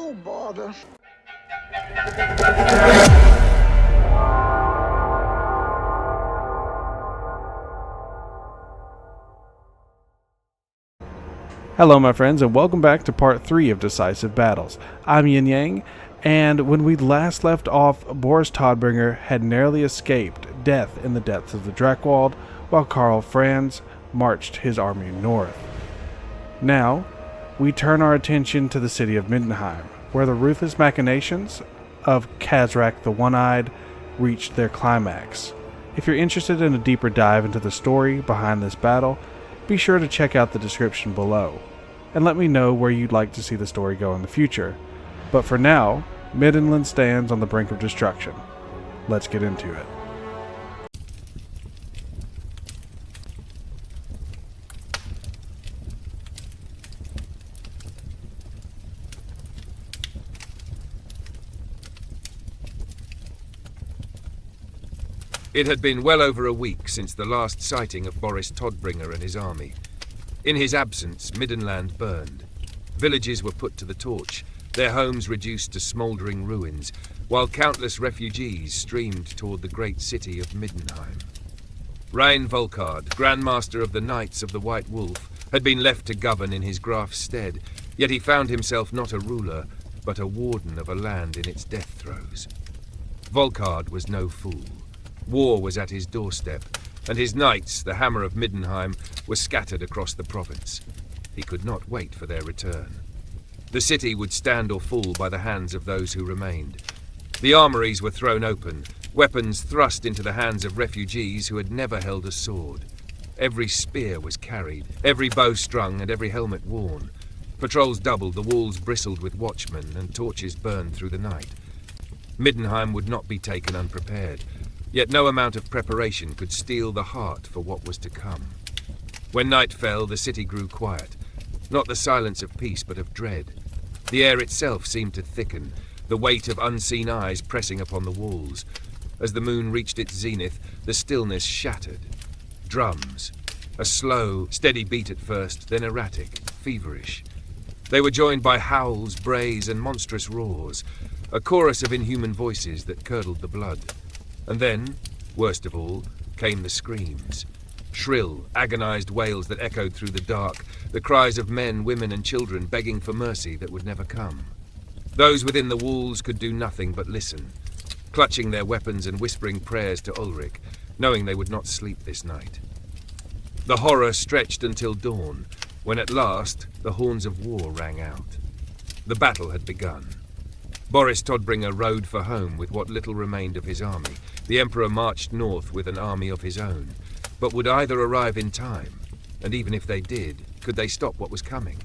Oh, bother. Hello my friends, and welcome back to part 3 of Decisive Battles. I'm Yin Yang, and when we last left off, Boris Toddbringer had narrowly escaped death in the depths of the Dreckwald, while Karl Franz marched his army north. Now, we turn our attention to the city of Middenheim, where the ruthless machinations of Khazrak the One-Eyed reached their climax. If you're interested in a deeper dive into the story behind this battle, be sure to check out the description below, and let me know where you'd like to see the story go in the future. But for now, Middenland stands on the brink of destruction. Let's get into it. It had been well over a week since the last sighting of Boris Toddbringer and his army. In his absence, Middenland burned. Villages were put to the torch, their homes reduced to smouldering ruins, while countless refugees streamed toward the great city of Middenheim. Rein Volkhard, Grandmaster of the Knights of the White Wolf, had been left to govern in his graf's stead, yet he found himself not a ruler, but a warden of a land in its death throes. Volkhard was no fool. War was at his doorstep, and his knights, the Hammer of Middenheim, were scattered across the province. He could not wait for their return. The city would stand or fall by the hands of those who remained. The armories were thrown open, weapons thrust into the hands of refugees who had never held a sword. Every spear was carried, every bow strung, and every helmet worn. Patrols doubled, the walls bristled with watchmen, and torches burned through the night. Middenheim would not be taken unprepared. Yet no amount of preparation could steel the heart for what was to come. When night fell, the city grew quiet. Not the silence of peace, but of dread. The air itself seemed to thicken, the weight of unseen eyes pressing upon the walls. As the moon reached its zenith, the stillness shattered. Drums. A slow, steady beat at first, then erratic, feverish. They were joined by howls, brays, and monstrous roars, a chorus of inhuman voices that curdled the blood. And then, worst of all, came the screams. Shrill, agonized wails that echoed through the dark, the cries of men, women, and children begging for mercy that would never come. Those within the walls could do nothing but listen, clutching their weapons and whispering prayers to Ar-Ulric, knowing they would not sleep this night. The horror stretched until dawn, when at last the horns of war rang out. The battle had begun. Boris Toddbringer rode for home with what little remained of his army. The Emperor marched north with an army of his own. But would either arrive in time? And even if they did, could they stop what was coming?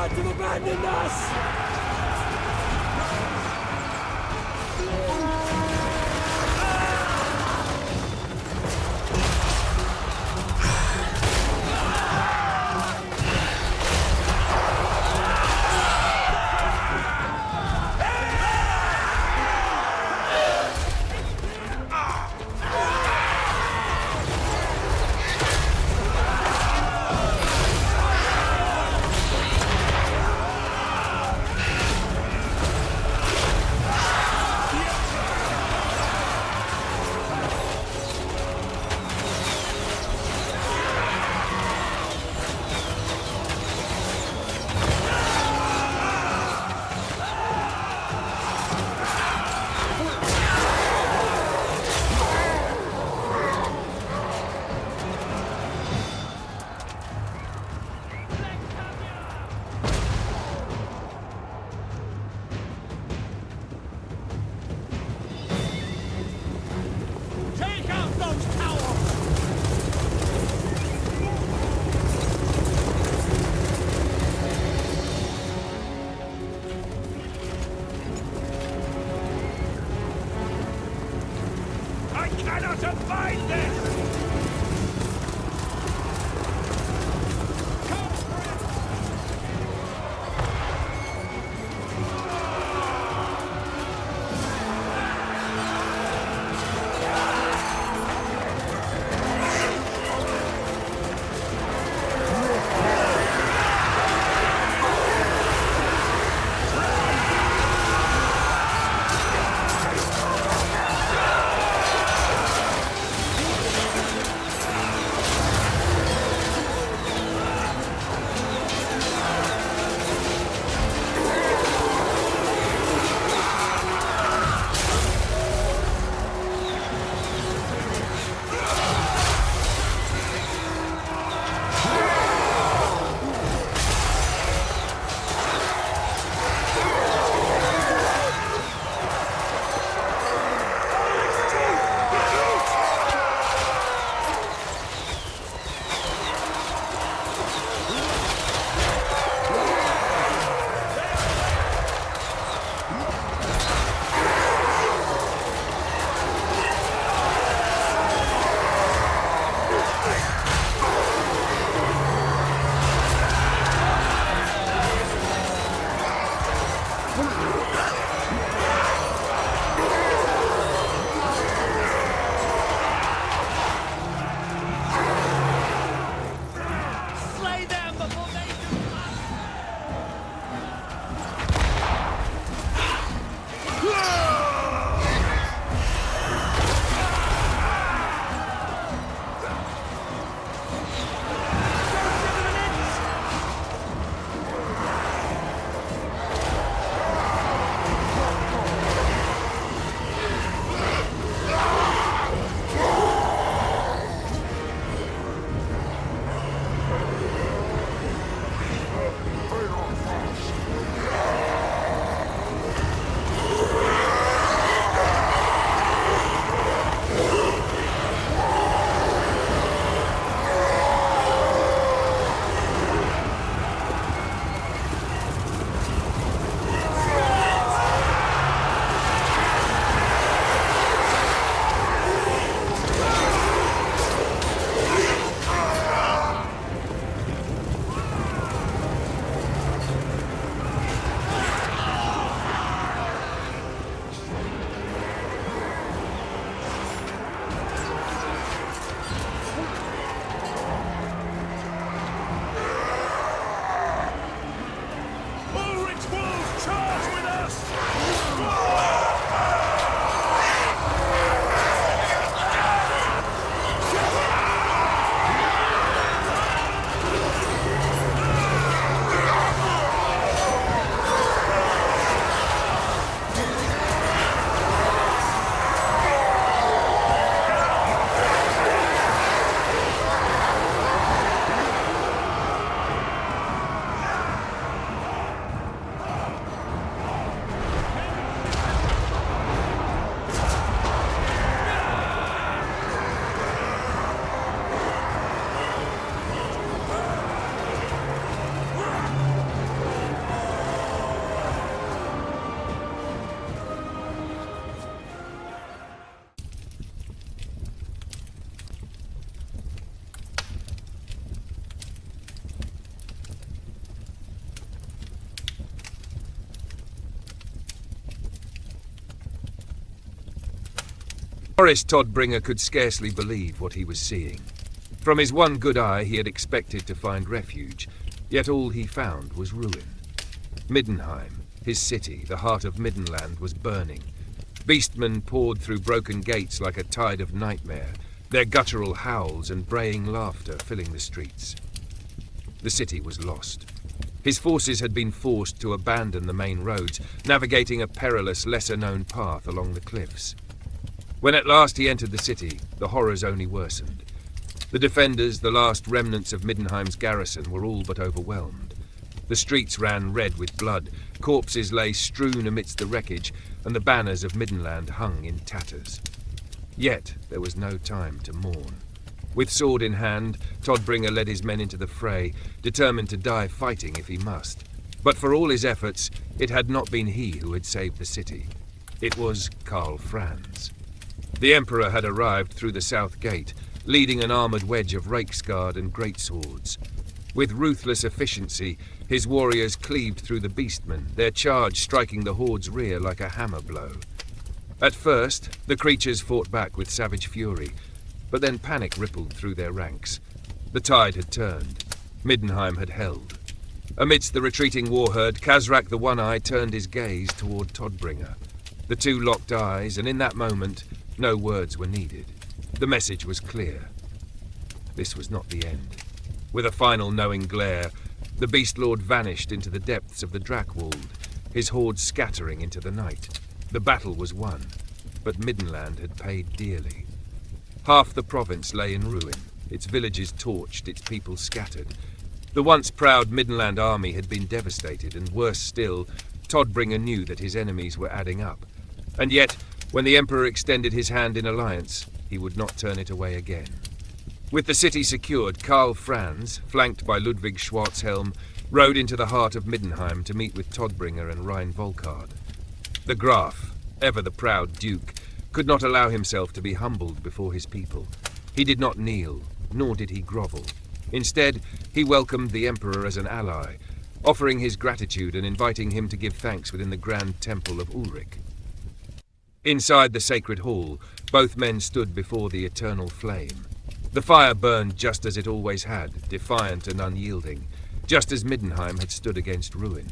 gods have abandoned us! Boris Toddbringer could scarcely believe what he was seeing. From his one good eye he had expected to find refuge, yet all he found was ruin. Middenheim, his city, the heart of Middenland, was burning. Beastmen poured through broken gates like a tide of nightmare, their guttural howls and braying laughter filling the streets. The city was lost. His forces had been forced to abandon the main roads, navigating a perilous, lesser-known path along the cliffs. When at last he entered the city, the horrors only worsened. The defenders, the last remnants of Middenheim's garrison, were all but overwhelmed. The streets ran red with blood, corpses lay strewn amidst the wreckage, and the banners of Middenland hung in tatters. Yet there was no time to mourn. With sword in hand, Toddbringer led his men into the fray, determined to die fighting if he must. But for all his efforts, it had not been he who had saved the city. It was Karl Franz. The Emperor had arrived through the south gate, leading an armoured wedge of rakesguard and greatswords. With ruthless efficiency, his warriors cleaved through the Beastmen, their charge striking the horde's rear like a hammer blow. At first, the creatures fought back with savage fury, but then panic rippled through their ranks. The tide had turned. Middenheim had held. Amidst the retreating warherd, Khazrak the One-Eye turned his gaze toward Toddbringer. The two locked eyes, and in that moment, no words were needed. The message was clear. This was not the end. With a final knowing glare, the Beast Lord vanished into the depths of the Drakwold, his horde scattering into the night. The battle was won, but Middenland had paid dearly. Half the province lay in ruin, its villages torched, its people scattered. The once proud Middenland army had been devastated, and worse still, Toddbringer knew that his enemies were adding up. And yet, when the Emperor extended his hand in alliance, he would not turn it away again. With the city secured, Karl Franz, flanked by Ludwig Schwarzhelm, rode into the heart of Middenheim to meet with Toddbringer and Rein Volkhard. The Graf, ever the proud duke, could not allow himself to be humbled before his people. He did not kneel, nor did he grovel. Instead, he welcomed the Emperor as an ally, offering his gratitude and inviting him to give thanks within the grand temple of Ar-Ulric. Inside the sacred hall, both men stood before the eternal flame. The fire burned just as it always had, defiant and unyielding, just as Middenheim had stood against ruin.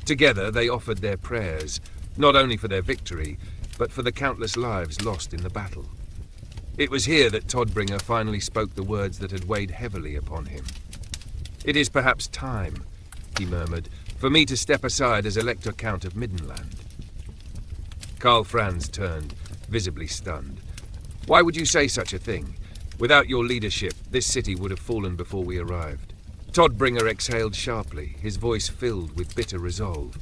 Together they offered their prayers, not only for their victory, but for the countless lives lost in the battle. It was here that Toddbringer finally spoke the words that had weighed heavily upon him. "It is perhaps time," he murmured, "for me to step aside as Elector Count of Middenland." Karl Franz turned, visibly stunned. "Why would you say such a thing? Without your leadership, this city would have fallen before we arrived." Toddbringer exhaled sharply, his voice filled with bitter resolve.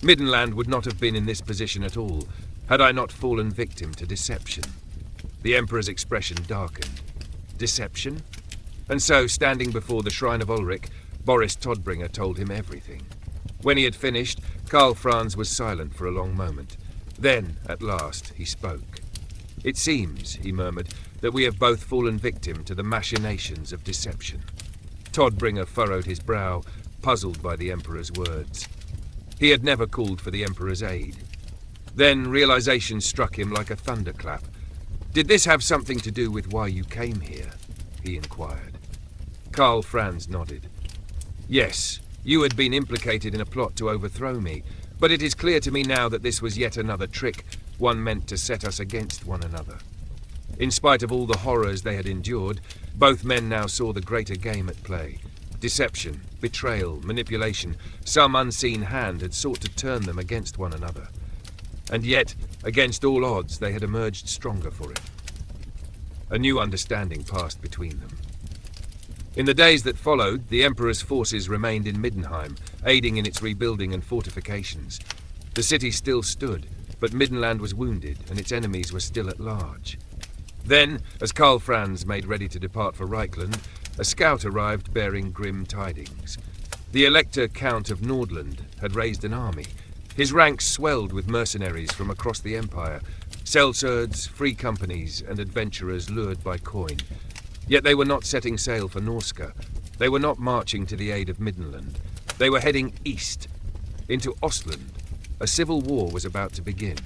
"Middenland would not have been in this position at all, had I not fallen victim to deception." The Emperor's expression darkened. Deception? And so, standing before the shrine of Ulric, Boris Toddbringer told him everything. When he had finished, Karl Franz was silent for a long moment. Then, at last, he spoke. "It seems," he murmured, "that we have both fallen victim to the machinations of deception." Toddbringer furrowed his brow, puzzled by the Emperor's words. He had never called for the Emperor's aid. Then realization struck him like a thunderclap. "Did this have something to do with why you came here?" he inquired. Karl Franz nodded. "Yes, you had been implicated in a plot to overthrow me, but it is clear to me now that this was yet another trick, one meant to set us against one another." In spite of all the horrors they had endured, both men now saw the greater game at play. Deception, betrayal, manipulation, some unseen hand had sought to turn them against one another. And yet, against all odds, they had emerged stronger for it. A new understanding passed between them. In the days that followed, the Emperor's forces remained in Middenheim, aiding in its rebuilding and fortifications. The city still stood, but Middenland was wounded, and its enemies were still at large. Then, as Karl Franz made ready to depart for Reichland, a scout arrived bearing grim tidings. The Elector Count of Nordland had raised an army. His ranks swelled with mercenaries from across the Empire, sellswords, free companies, and adventurers lured by coin. Yet they were not setting sail for Norska. They were not marching to the aid of Middenland. They were heading east, into Ostland. A civil war was about to begin.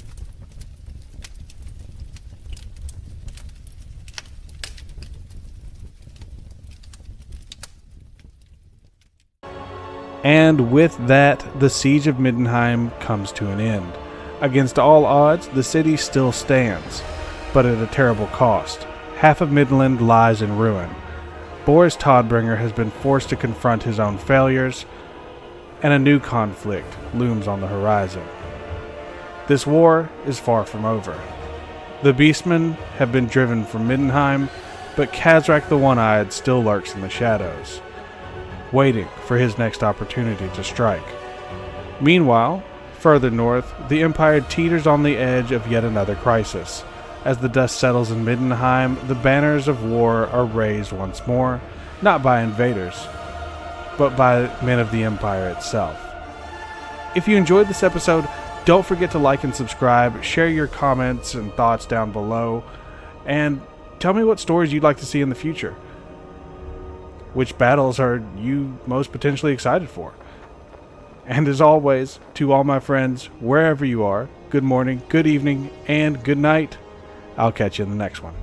And with that, the siege of Middenheim comes to an end. Against all odds, the city still stands, but at a terrible cost. Half of Middenland lies in ruin. Boris Toddbringer has been forced to confront his own failures, and a new conflict looms on the horizon. This war is far from over. The Beastmen have been driven from Middenheim, but Khazrak One-Eye still lurks in the shadows, waiting for his next opportunity to strike. Meanwhile, further north, the Empire teeters on the edge of yet another crisis. As the dust settles in Middenheim, the banners of war are raised once more, not by invaders, but by men of the Empire itself. If you enjoyed this episode, don't forget to like and subscribe, share your comments and thoughts down below, and tell me what stories you'd like to see in the future. Which battles are you most potentially excited for? And as always, to all my friends, wherever you are, good morning, good evening, and good night. I'll catch you in the next one.